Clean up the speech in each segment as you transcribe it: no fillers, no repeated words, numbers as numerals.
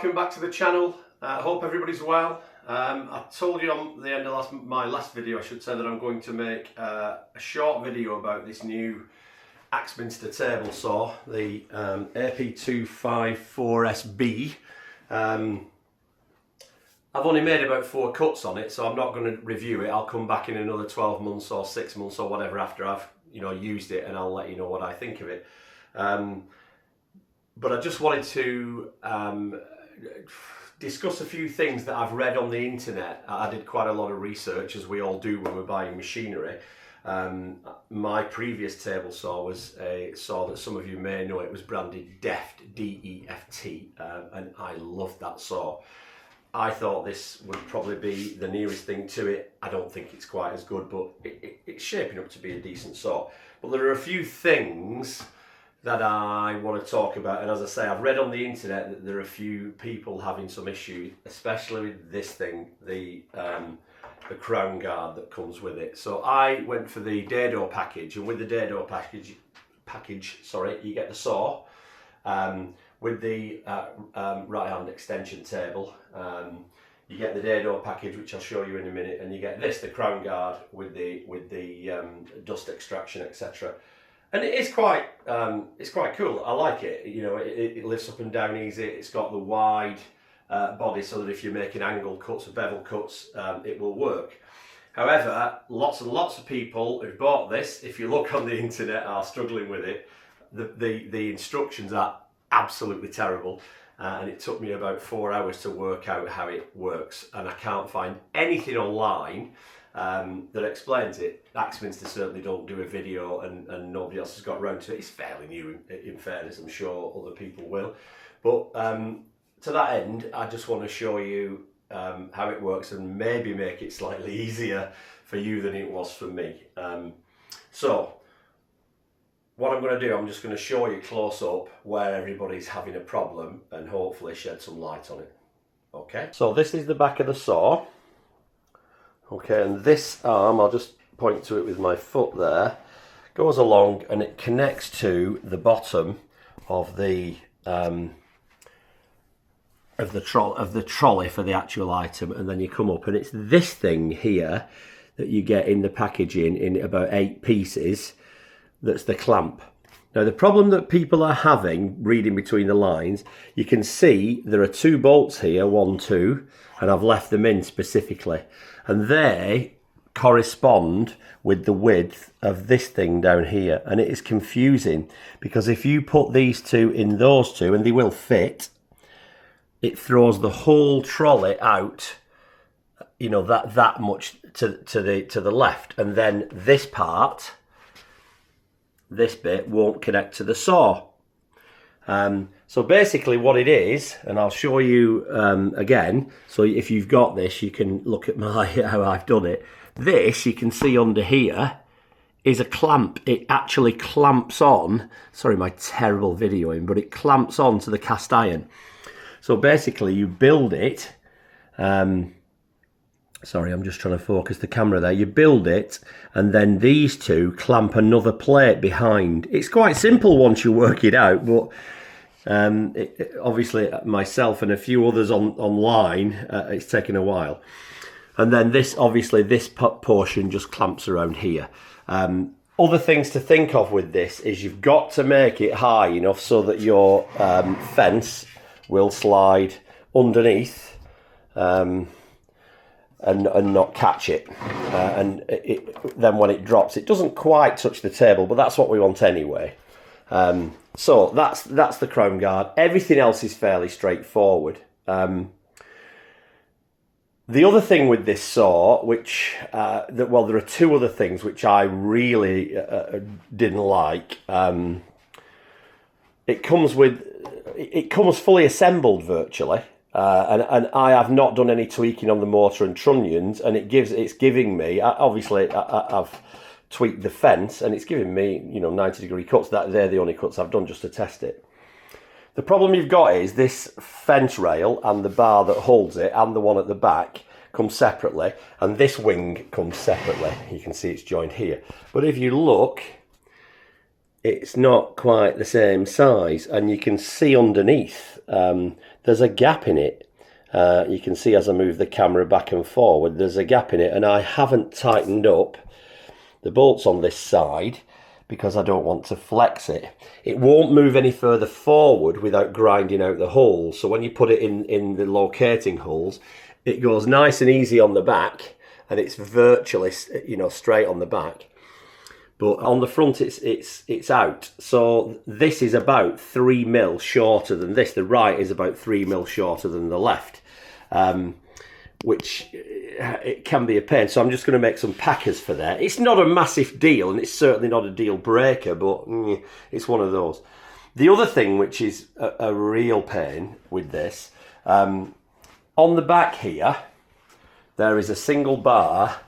welcome back to the channel. I hope everybody's well. I told you on the end of my last video, I should say, that I'm going to make a short video about this new Axminster table saw, the AP254SB. I've only made about 4 cuts on it, so I'm not going to review it. I'll come back in another 12 months or 6 months or whatever after I've used it, and I'll let you know what I think of it. But I just wanted to discuss a few things that I've read on the internet. I did quite a lot of research, as we all do when we're buying machinery. My previous table saw was a saw that some of you may know. It was branded Deft, D-E-F-T, and I loved that saw. I thought this would probably be the nearest thing to it. I don't think it's quite as good, but it's shaping up to be a decent saw. But there are a few things that I want to talk about, and as I say, I've read on the internet that there are a few people having some issues, especially with this thing, the crown guard that comes with it. So I went for the dado package, and with the dado package, you get the saw with the right hand extension table. You get the dado package, which I'll show you in a minute, and you get this, the crown guard with the dust extraction, etc. And it is it's quite cool. I like it. You know, it lifts up and down easy. It's got the wide body, so that if you're making angle cuts or bevel cuts, it will work. However, lots and lots of people who've bought this, if you look on the internet, are struggling with it. The instructions are absolutely terrible, and it took me about 4 hours to work out how it works, and I can't find anything online that explains it. Axminster certainly don't do a video, and nobody else has got around to it. It's fairly new, in fairness. I'm sure other people will, but to that end, I just want to show you how it works and maybe make it slightly easier for you than it was for me. So what I'm going to do, I'm just going to show you close up where everybody's having a problem and hopefully shed some light on it. Okay, so this is the back of the saw. Okay, and this arm, I'll just point to it with my foot there, goes along and it connects to the bottom of the trolley for the actual item, and then you come up, and it's this thing here that you get in the packaging in about 8 pieces. That's the clamp. Now, the problem that people are having, reading between the lines, you can see there are 2 bolts here, 1, 2, and I've left them in specifically, and they correspond with the width of this thing down here. And it is confusing, because if you put these 2 in those 2, and they will fit, it throws the whole trolley out, you know, that much to the left, and then this part, this bit, won't connect to the saw. So basically what it is, and I'll show you again, so if you've got this, you can look at how I've done it. This, you can see under here, is a clamp. It actually clamps on, sorry my terrible videoing, but it clamps on to the cast iron. So basically you build it, sorry, I'm just trying to focus the camera there. You build it, and then these 2 clamp another plate behind. It's quite simple once you work it out, but obviously myself and a few others online, it's taken a while. And then this, obviously this portion just clamps around here. Other things to think of with this is you've got to make it high enough so that your fence will slide underneath and not catch it. Then when it drops, it doesn't quite touch the table, but that's what we want anyway. So that's the crown guard. Everything else is fairly straightforward. The other thing with this saw, which well, there are 2 other things which I really didn't like. It comes fully assembled virtually, and I have not done any tweaking on the motor and trunnions, and it's giving me, obviously I've tweaked the fence, and it's giving me 90-degree cuts. They're the only cuts I've done just to test it. The problem you've got is this fence rail and the bar that holds it and the one at the back come separately, and this wing comes separately. You can see it's joined here, but if you look, it's not quite the same size, and you can see underneath there's a gap in it. You can see as I move the camera back and forward, there's a gap in it, and I haven't tightened up the bolts on this side because I don't want to flex it. It won't move any further forward without grinding out the holes. So when you put it in the locating holes, it goes nice and easy on the back, and it's virtually, you know, straight on the back. But on the front, it's out. So this is about 3 mil shorter than this. The right is about 3 mil shorter than the left, which it can be a pain. So I'm just going to make some packers for that. It's not a massive deal, and it's certainly not a deal breaker, but it's one of those. The other thing, which is a real pain with this, on the back here, there is a single bar,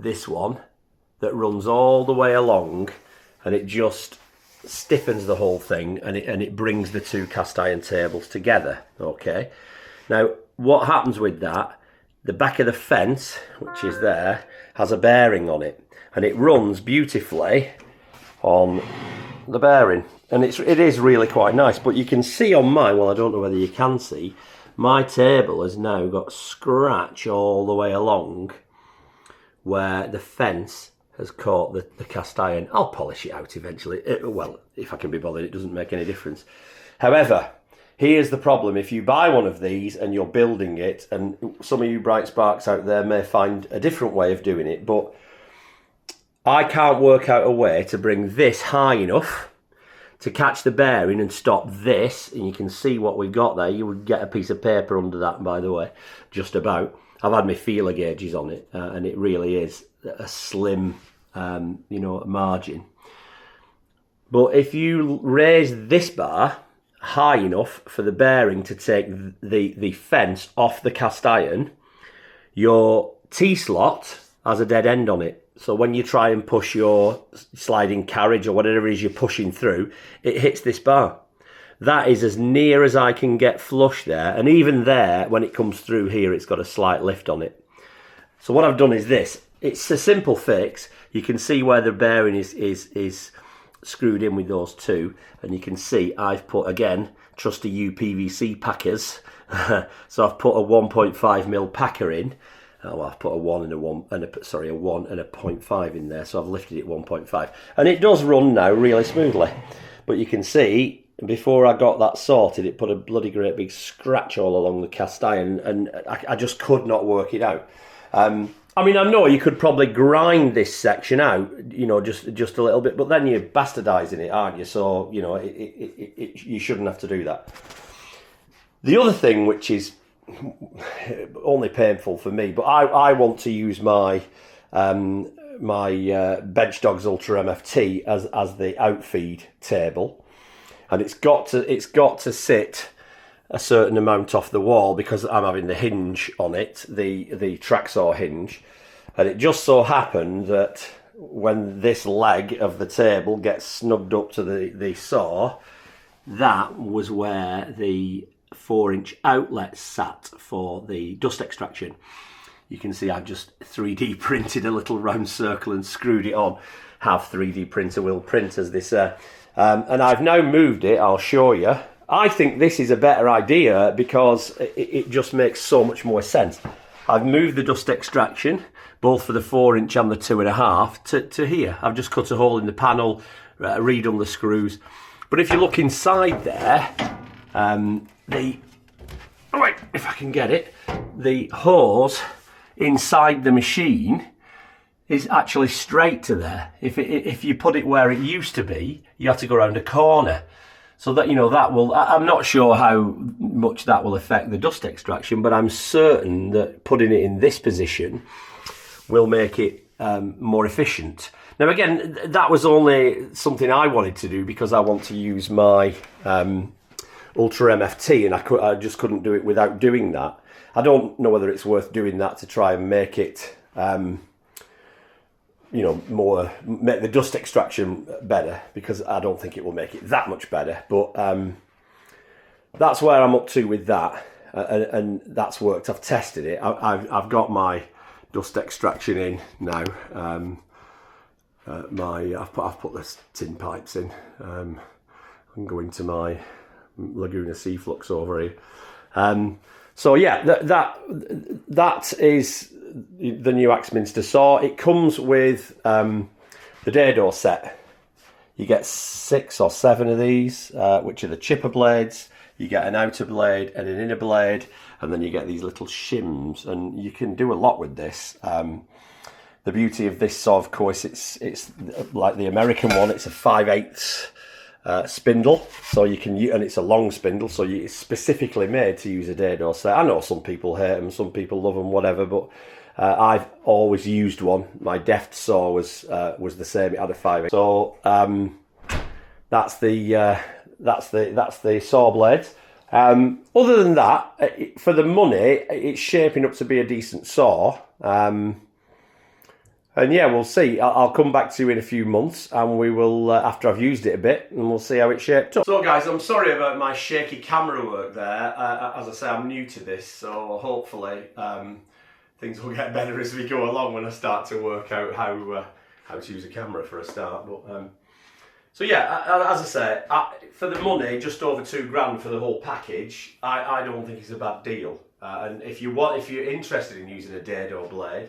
this one, that runs all the way along, and it just stiffens the whole thing, and it brings the two cast iron tables together. Okay, now what happens with that, the back of the fence, which is there, has a bearing on it, and it runs beautifully on the bearing, and it is really quite nice. But you can see on mine, well, I don't know whether you can see, my table has now got scratch all the way along where the fence has caught the cast iron. I'll polish it out eventually. Well, if I can be bothered, it doesn't make any difference. However, here's the problem. If you buy one of these and you're building it, and some of you bright sparks out there may find a different way of doing it, but I can't work out a way to bring this high enough to catch the bearing and stop this. And you can see what we've got there. You would get a piece of paper under that, by the way, just about. I've had my feeler gauges on it, and it really is a slim, you know, margin. But if you raise this bar high enough for the bearing to take the fence off the cast iron, your T-slot has a dead end on it. So when you try and push your sliding carriage or whatever it is you're pushing through, it hits this bar. That is as near as I can get flush there. And even there, when it comes through here, it's got a slight lift on it. So what I've done is this. It's a simple fix. You can see where the bearing is screwed in with those two. And you can see I've put, again, trusty UPVC packers. So I've put a 1.5 mil packer in. Oh, well, I've put a 1 and a 0.5 in there. So I've lifted it 1.5. And it does run now really smoothly. But you can see, before I got that sorted, it put a bloody great big scratch all along the cast iron, and I just could not work it out. I mean, I know you could probably grind this section out, you know, just a little bit, but then you're bastardising it, aren't you? So, you know, you shouldn't have to do that. The other thing, which is only painful for me, but I want to use my Bench Dogs Ultra MFT as the outfeed table. And it's got to sit a certain amount off the wall because I'm having the hinge on it, the track saw hinge. And it just so happened that when this leg of the table gets snugged up to the saw, that was where the 4-inch outlet sat for the dust extraction. You can see I've just 3D printed a little round circle and screwed it on. Have 3D printer will print, as they say. And I've now moved it, I'll show you. I think this is a better idea because it just makes so much more sense. I've moved the dust extraction, both for the 4-inch and the 2.5, to here. I've just cut a hole in the panel, redone the screws. But if you look inside there, if I can get it, the hose inside the machine is actually straight to there. If you put it where it used to be, you have to go around a corner. So that, you know, that will, I'm not sure how much that will affect the dust extraction, but I'm certain that putting it in this position will make it more efficient. Now again, that was only something I wanted to do because I want to use my Ultra MFT, and I just couldn't do it without doing that. I don't know whether it's worth doing that to try and make it you know, make the dust extraction better, because I don't think it will make it that much better. But that's where I'm up to with that, and that's worked. I've tested it. I've got my dust extraction in now. I've put the tin pipes in. I'm going to my Laguna Sea Flux over here. So yeah, that is the new Axminster saw. It comes with the dado set. You get 6 or 7 of these, which are the chipper blades. You get an outer blade and an inner blade, and then you get these little shims, and you can do a lot with this. The beauty of this saw, of course, it's like the American one. It's a 5/8 spindle, so you can use, and it's a long spindle, so it's specifically made to use a dado set. I know some people hate them, some people love them, whatever, but I've always used one. My deft saw was the same. It had a 5/8. So that's the saw blades. Other than that, for the money, it's shaping up to be a decent saw. And yeah, we'll see. I'll come back to you in a few months, and we will, after I've used it a bit, and we'll see how it shaped up. So guys, I'm sorry about my shaky camera work there. As I say, I'm new to this, so hopefully things will get better as we go along when I start to work out how to use a camera for a start. But so yeah, as I say, for the money, just over £2 for the whole package, I don't think it's a bad deal. And if you're interested in using a dado blade,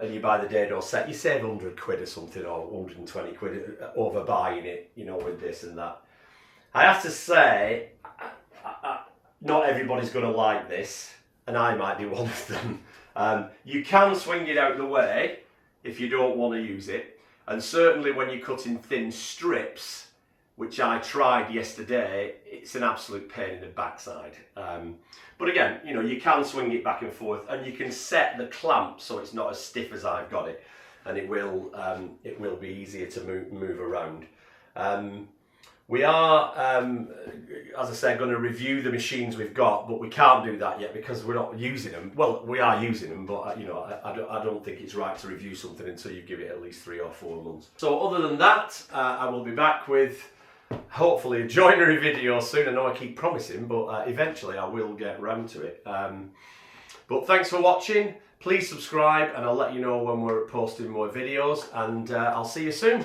and you buy the dado set, you save 100 quid or something, or 120 quid over buying it, you know, with this and that. I have to say, not everybody's going to like this, and I might be one of them. You can swing it out the way if you don't want to use it, and certainly when you're cutting thin strips, which I tried yesterday, it's an absolute pain in the backside. But again, you know, you can swing it back and forth, and you can set the clamp so it's not as stiff as I've got it, and it will be easier to move around. We are, as I said, going to review the machines we've got, but we can't do that yet because we're not using them. Well, we are using them, but you know, I don't think it's right to review something until you give it at least 3 or 4 months. So other than that, I will be back with hopefully a joinery video soon. I know I keep promising, but eventually I will get round to it. But thanks for watching. Please subscribe, and I'll let you know when we're posting more videos, and I'll see you soon.